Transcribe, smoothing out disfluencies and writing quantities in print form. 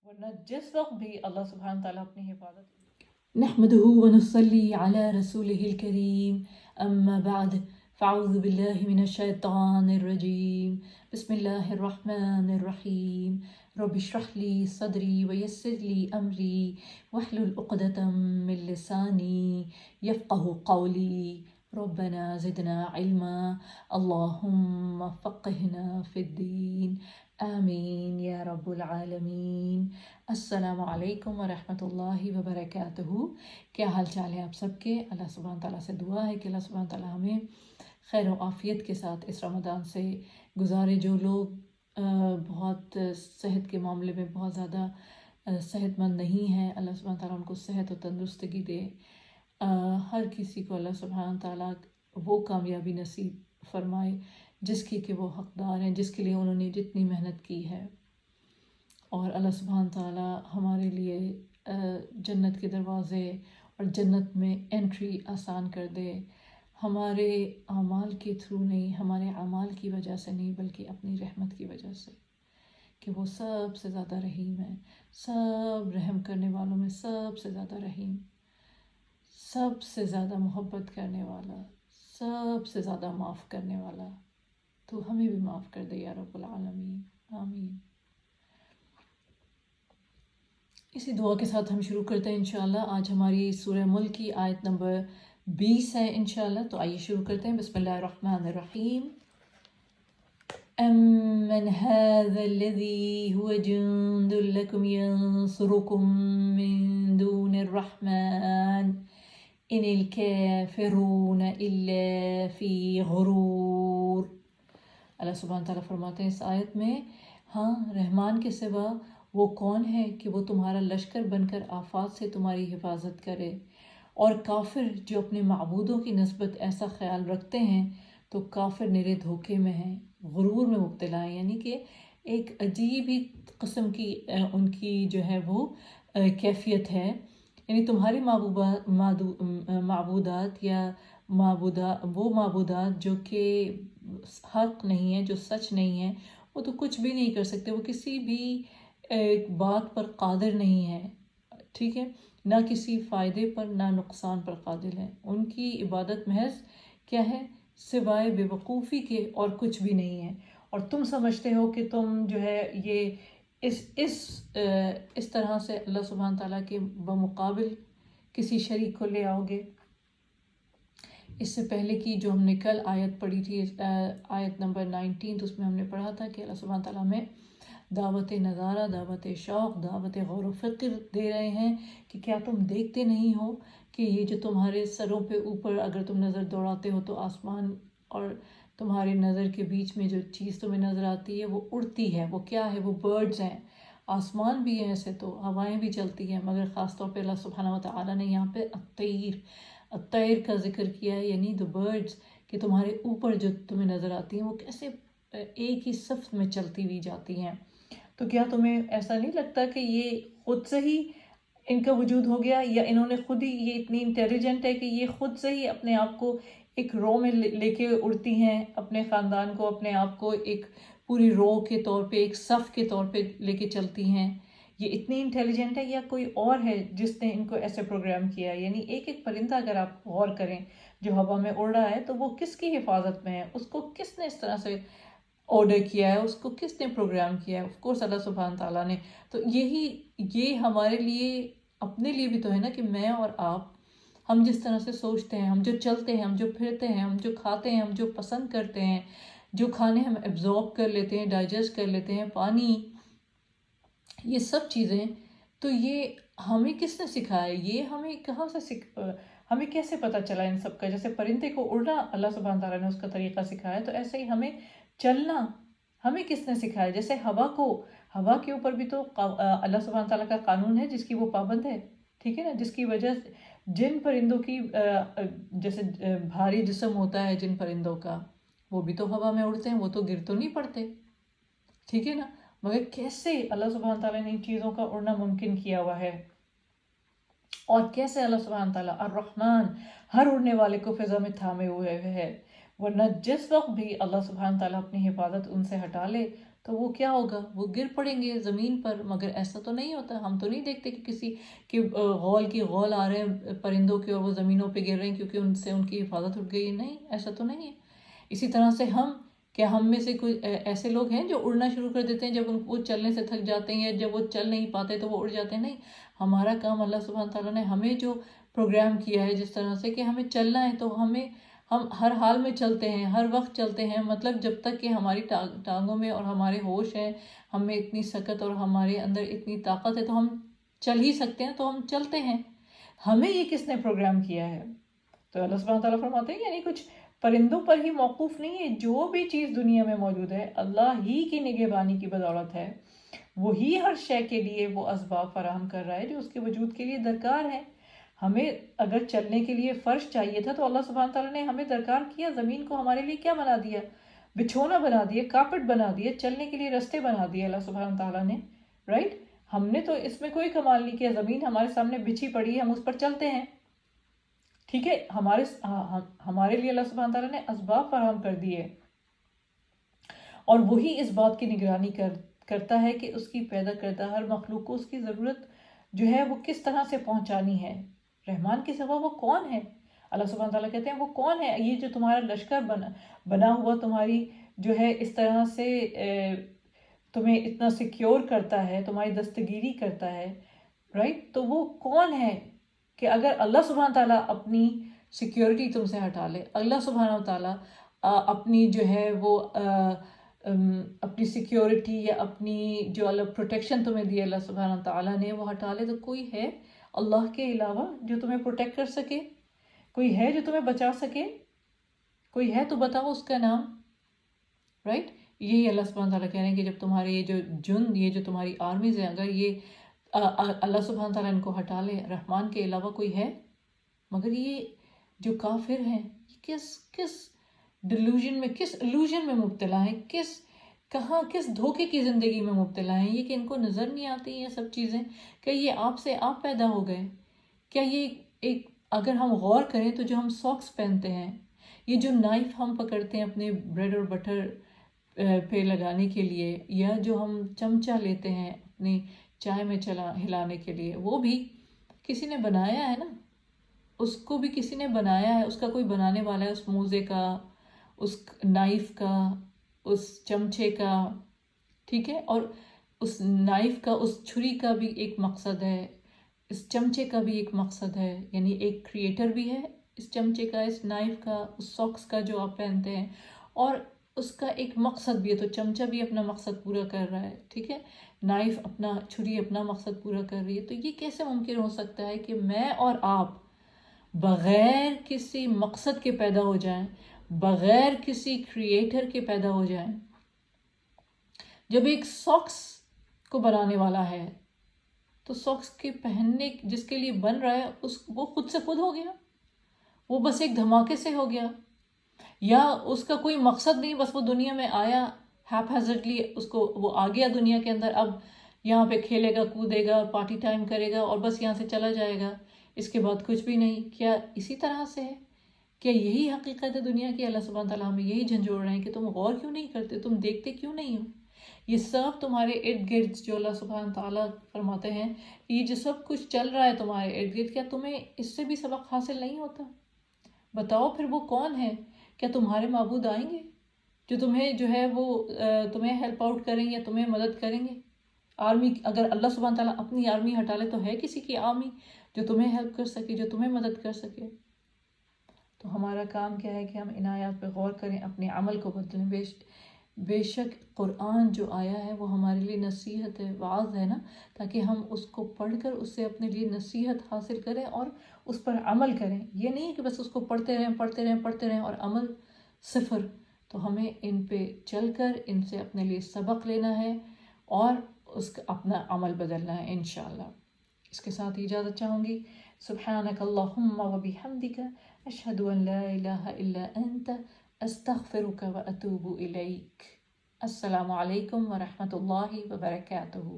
ورنہ جس وقت بھی اللہ سبحانہ تعالیٰ اپنی حفاظت نحمده ونصلي على رسوله الكريم أما بعد فأعوذ بالله من الشيطان الرجيم بسم الله الرحمن الرحيم رب اشرح لي صدري ويسر لي أمري واحلل عقدة من لساني يفقه قولي ربنا زدنا علما اللهم فقهنا في الدين آمین یا رب العالمین۔ السلام علیکم ورحمۃ اللہ وبرکاتہ۔ کیا حال چال ہے آپ سب کے؟ اللہ سبحانہ تعالیٰ سے دعا ہے کہ اللہ سبحانہ تعالیٰ ہمیں خیر و عافیت کے ساتھ اس رمضان سے گزارے۔ جو لوگ بہت صحت کے معاملے میں بہت زیادہ صحت مند نہیں ہیں، اللہ سبحانہ تعالیٰ ان کو صحت و تندرستگی دے۔ ہر کسی کو اللہ سبحانہ تعالیٰ وہ کامیابی نصیب فرمائے جس کی کہ وہ حقدار ہیں، جس کے لیے انہوں نے جتنی محنت کی ہے، اور اللہ سبحانہ تعالیٰ ہمارے لیے جنت کے دروازے اور جنت میں انٹری آسان کر دے، ہمارے اعمال کے تھرو نہیں، ہمارے اعمال کی وجہ سے نہیں، بلکہ اپنی رحمت کی وجہ سے، کہ وہ سب سے زیادہ رحیم ہے، سب رحم کرنے والوں میں سب سے زیادہ رحیم، سب سے زیادہ محبت کرنے والا، سب سے زیادہ معاف کرنے والا۔ تو ہمیں بھی معاف کر دے یا رب العالمین، آمین۔ اسی دعا کے ساتھ ہم شروع کرتے ہیں انشاءاللہ۔ آج ہماری سورہ ملک کی آیت نمبر 20 ہے انشاءاللہ، تو آئیے شروع کرتے ہیں۔ بسم اللہ الرحمن الرحیم۔ أَمَّنْ هَذَا الَّذِي هُوَ جُندٌ لَكُمْ يَنصُرُكُم مِّن دُونِ الرَّحْمَنِ إِنِ الْكَافِرُونَ إِلَّا فِي غُرُورٍ۔ اللہ سبحانہ تعالیٰ فرماتے ہیں اس آیت میں، ہاں، رحمان کے سوا وہ کون ہے کہ وہ تمہارا لشکر بن کر آفات سے تمہاری حفاظت کرے، اور کافر جو اپنے معبودوں کی نسبت ایسا خیال رکھتے ہیں تو کافر نرے دھوکے میں ہیں، غرور میں مبتلا ہیں، یعنی کہ ایک عجیب ہی قسم کی ان کی جو ہے وہ کیفیت ہے۔ یعنی تمہاری معبودات یا وہ معبودات جو کہ حق نہیں ہے، جو سچ نہیں ہے، وہ تو کچھ بھی نہیں کر سکتے، وہ کسی بھی بات پر قادر نہیں ہے، ٹھیک ہے، نہ کسی فائدے پر نہ نقصان پر قادر ہے۔ ان کی عبادت محض کیا ہے؟ سوائے بے وقوفی کے اور کچھ بھی نہیں ہے، اور تم سمجھتے ہو کہ تم جو ہے یہ اس طرح سے اللہ سبحانہ تعالیٰ کے بمقابل کسی شریک کو لے آؤ گے۔ اس سے پہلے کی جو ہم نے کل آیت پڑھی تھی، آیت نمبر 19، تو اس میں ہم نے پڑھا تھا کہ اللہ سبحانہ تعالیٰ میں دعوت نظارہ، دعوت شوق، دعوت غور و فکر دے رہے ہیں کہ کیا تم دیکھتے نہیں ہو کہ یہ جو تمہارے سروں پہ اوپر اگر تم نظر دوڑاتے ہو تو آسمان اور تمہارے نظر کے بیچ میں جو چیز تمہیں نظر آتی ہے وہ اڑتی ہے، وہ کیا ہے؟ وہ برڈز ہیں۔ آسمان بھی ہے، ایسے تو ہوائیں بھی چلتی ہیں، مگر خاص طور پہ اللہ سبحانہ و تعالیٰ نے یہاں پہ الطیر کا ذکر کیا ہے، یعنی the birds، کہ تمہارے اوپر جو تمہیں نظر آتی ہیں وہ کیسے ایک ہی صف میں چلتی ہوئی جاتی ہیں۔ تو کیا تمہیں ایسا نہیں لگتا کہ یہ خود سے ہی ان کا وجود ہو گیا، یا انہوں نے خود ہی، یہ اتنی انٹیلیجنٹ ہے کہ یہ خود سے ہی اپنے آپ کو ایک رو میں لے کے اڑتی ہیں، اپنے خاندان کو، اپنے آپ کو ایک پوری رو کے طور پہ، ایک صف کے طور پہ لے کے چلتی ہیں؟ یہ اتنی انٹیلیجنٹ ہے، یا کوئی اور ہے جس نے ان کو ایسے پروگرام کیا ہے؟ یعنی ایک ایک پرندہ اگر آپ غور کریں جو ہوا میں اڑ رہا ہے تو وہ کس کی حفاظت میں ہے؟ اس کو کس نے اس طرح سے آرڈر کیا ہے؟ اس کو کس نے پروگرام کیا ہے؟ آف کورس اللہ سبحانہ تعالیٰ نے۔ تو یہ ہمارے لیے، اپنے لیے بھی تو ہے نا، کہ میں اور آپ، ہم جس طرح سے سوچتے ہیں، ہم جو چلتے ہیں، ہم جو پھرتے ہیں، ہم جو کھاتے ہیں، ہم جو پسند کرتے ہیں، جو کھانے ہم ایبزارب کر لیتے ہیں، ڈائجسٹ کر لیتے ہیں، پانی، یہ سب چیزیں، تو یہ ہمیں کس نے سکھایا؟ یہ ہمیں کہاں سے ہمیں کیسے پتہ چلا ان سب کا؟ جیسے پرندے کو اڑنا اللہ سبحانہ تعالیٰ نے اس کا طریقہ سکھایا، تو ایسے ہی ہمیں چلنا ہمیں کس نے سکھایا؟ جیسے ہوا کے اوپر بھی تو اللہ سبحانہ تعالیٰ کا قانون ہے جس کی وہ پابند ہے، ٹھیک ہے نا، جس کی وجہ جن پرندوں کی جیسے بھاری جسم ہوتا ہے جن پرندوں کا، وہ بھی تو ہوا میں اڑتے ہیں، وہ تو گر تو نہیں پڑتے، ٹھیک ہے نا، مگر کیسے اللہ سبحانہ تعالیٰ نے ان چیزوں کا اڑنا ممکن کیا ہوا ہے؟ اور کیسے اللہ سبحانہ تعالیٰ الرحمن ہر اڑنے والے کو فضا میں تھامے ہوئے ہے، ورنہ جس وقت بھی اللہ سبحانہ تعالیٰ اپنی حفاظت ان سے ہٹا لے تو وہ کیا ہوگا؟ وہ گر پڑیں گے زمین پر. مگر ایسا تو نہیں ہوتا. ہم تو نہیں دیکھتے کہ کسی کے غول آ رہے ہیں پرندوں کے اور وہ زمینوں پہ گر رہے ہیں کیونکہ ان سے ان کی حفاظت اٹھ گئی ہے. نہیں، ایسا تو نہیں ہے. اسی طرح سے کیا ہم میں سے کوئی ایسے لوگ ہیں جو اڑنا شروع کر دیتے ہیں جب وہ چلنے سے تھک جاتے ہیں یا جب وہ چل نہیں پاتے تو وہ اڑ جاتے ہیں؟ نہیں. ہمارا کام اللہ سبحانہ تعالیٰ نے ہمیں جو پروگرام کیا ہے جس طرح سے کہ ہمیں چلنا ہے تو ہم ہر حال میں چلتے ہیں، ہر وقت چلتے ہیں. مطلب جب تک کہ ہماری ٹانگوں میں اور ہمارے ہوش ہیں، ہم میں اتنی سکت اور ہمارے اندر اتنی طاقت ہے تو ہم چل ہی سکتے ہیں، تو ہم چلتے ہیں. ہمیں یہ کس نے پروگرام کیا ہے؟ تو اللہ سبحانہ تعالیٰ فرماتے ہیں یعنی کچھ پرندوں پر ہی موقوف نہیں ہے. جو بھی چیز دنیا میں موجود ہے اللہ ہی کی نگہبانی کی بدولت ہے. وہی ہر شے کے لیے وہ اسباب فراہم کر رہا ہے جو اس کے وجود کے لیے درکار ہے. ہمیں اگر چلنے کے لیے فرش چاہیے تھا تو اللہ سبحانہ تعالیٰ نے ہمیں درکار کیا. زمین کو ہمارے لیے کیا بنا دیا؟ بچھونا بنا دیا، کارپٹ بنا دیا، چلنے کے لیے رستے بنا دیے اللہ سبحانہ تعالیٰ نے. رائٹ؟ ہم نے تو اس میں کوئی کمال نہیں کیا. زمین ہمارے سامنے بچھی پڑی ہے، ہم اس پر چلتے ہیں. ٹھیک ہے، ہمارے لیے اللہ سبحانہ تعالیٰ نے اسباب فراہم کر دیے اور وہی اس بات کی نگرانی کرتا ہے کہ اس کی پیدا کردہ ہر مخلوق کو اس کی ضرورت جو ہے وہ کس طرح سے پہنچانی ہے. رحمان کے سوا وہ کون ہے؟ اللہ سبحانہ تعالیٰ کہتے ہیں وہ کون ہے یہ جو تمہارا لشکر بنا ہوا تمہاری جو ہے اس طرح سے تمہیں اتنا سیکیور کرتا ہے، تمہاری دستگیری کرتا ہے. رائٹ؟ تو وہ کون ہے کہ اگر اللہ سبحانہ تعالیٰ اپنی سیکیورٹی تم سے ہٹا لے، اللہ سبحانہ تعالیٰ اپنی جو ہے وہ اپنی سیکیورٹی یا اپنی جو اللہ پروٹیکشن تمہیں دی اللہ سبحانہ تعالیٰ نے وہ ہٹا لے، تو کوئی ہے اللہ کے علاوہ جو تمہیں پروٹیکٹ کر سکے؟ کوئی ہے جو تمہیں بچا سکے؟ کوئی ہے تو بتاؤ اس کا نام. رائٹ؟ یہی اللہ سبحانہ تعالیٰ کہہ رہے ہیں کہ جب تمہارے یہ جو جند، یہ جو تمہاری آرمیز ہیں، اگر یہ اللہ سبحانہ تعالیٰ ان کو ہٹا لے، رحمان کے علاوہ کوئی ہے؟ مگر یہ جو کافر ہیں یہ کس ڈیلوژن میں، کس illusion میں مبتلا ہیں، کس دھوکے کی زندگی میں مبتلا ہیں یہ کہ ان کو نظر نہیں آتی یہ سب چیزیں. کہ یہ آپ سے آپ پیدا ہو گئے؟ کیا یہ اگر ہم غور کریں تو جو ہم ساکس پہنتے ہیں، یہ جو نائف ہم پکڑتے ہیں اپنے بریڈ اور بٹر پہ لگانے کے لیے، یا جو ہم چمچہ لیتے ہیں اپنی چائے میں ہلانے کے لیے، وہ بھی کسی نے بنایا ہے نا. اس کو بھی کسی نے بنایا ہے، اس کا کوئی بنانے والا ہے. اس موزے کا، اس نائف کا، اس چمچے کا. ٹھیک ہے؟ اور اس نائف کا، اس چھری کا بھی ایک مقصد ہے، اس چمچے کا بھی ایک مقصد ہے. یعنی ایک کریٹر بھی ہے اس چمچے کا، اس نائف کا، اس ساکس کا جو آپ پہنتے ہیں، اور اس کا ایک مقصد بھی ہے. تو چمچہ بھی اپنا مقصد پورا کر رہا ہے. ٹھیک ہے؟ نائف اپنا، چھری اپنا مقصد پورا کر رہی ہے. تو یہ کیسے ممکن ہو سکتا ہے کہ میں اور آپ بغیر کسی مقصد کے پیدا ہو جائیں، بغیر کسی کریٹر کے پیدا ہو جائیں؟ جب ایک ساکس کو بنانے والا ہے تو ساکس کے پہننے جس کے لیے بن رہا ہے وہ خود سے خود ہو گیا، وہ بس ایک دھماکے سے ہو گیا، یا اس کا کوئی مقصد نہیں، بس وہ دنیا میں آیا ہیپ ہیزرڈلی، وہ آ گیا دنیا کے اندر، اب یہاں پہ کھیلے گا، کودے گا، پارٹی ٹائم کرے گا اور بس یہاں سے چلا جائے گا، اس کے بعد کچھ بھی نہیں. کیا اسی طرح سے ہے؟ کیا یہی حقیقت ہے دنیا کی؟ اللہ سبحانہ تعالیٰ ہمیں یہی جھنجھوڑ رہے ہیں کہ تم غور کیوں نہیں کرتے، تم دیکھتے کیوں نہیں ہو؟ یہ سب تمہارے ارد گرد جو اللہ سبحانہ تعالیٰ فرماتے ہیں، یہ جو سب کچھ چل رہا ہے تمہارے ارد گرد، کیا تمہیں اس سے بھی سبق حاصل نہیں ہوتا؟ بتاؤ پھر وہ کون ہے؟ کیا تمہارے معبود آئیں گے جو تمہیں جو ہے وہ تمہیں ہیلپ آؤٹ کریں گے یا تمہیں مدد کریں گے؟ آرمی، اگر اللہ سبحانہ تعالیٰ اپنی آرمی ہٹا لے تو ہے کسی کی آرمی جو تمہیں ہیلپ کر سکے، جو تمہیں مدد کر سکے؟ تو ہمارا کام کیا ہے کہ ہم ان آیات پہ غور کریں، اپنے عمل کو بدلیں. بے شک قرآن جو آیا ہے وہ ہمارے لیے نصیحت ہے، وعظ ہے نا، تاکہ ہم اس کو پڑھ کر اس سے اپنے لیے نصیحت حاصل کریں اور اس پر عمل کریں. یہ نہیں کہ بس اس کو پڑھتے رہیں اور عمل صفر. تو ہمیں ان پہ چل کر ان سے اپنے لیے سبق لینا ہے اور اس کا اپنا عمل بدلنا ہے انشاءاللہ. اس کے ساتھ اجازت چاہوں گی. سبحانک اللہم و بحمدک، اشہد ان لا الہ الا انت، استغفرک و اتوب الیک. السلام علیکم ورحمۃ اللہ وبرکاتہ.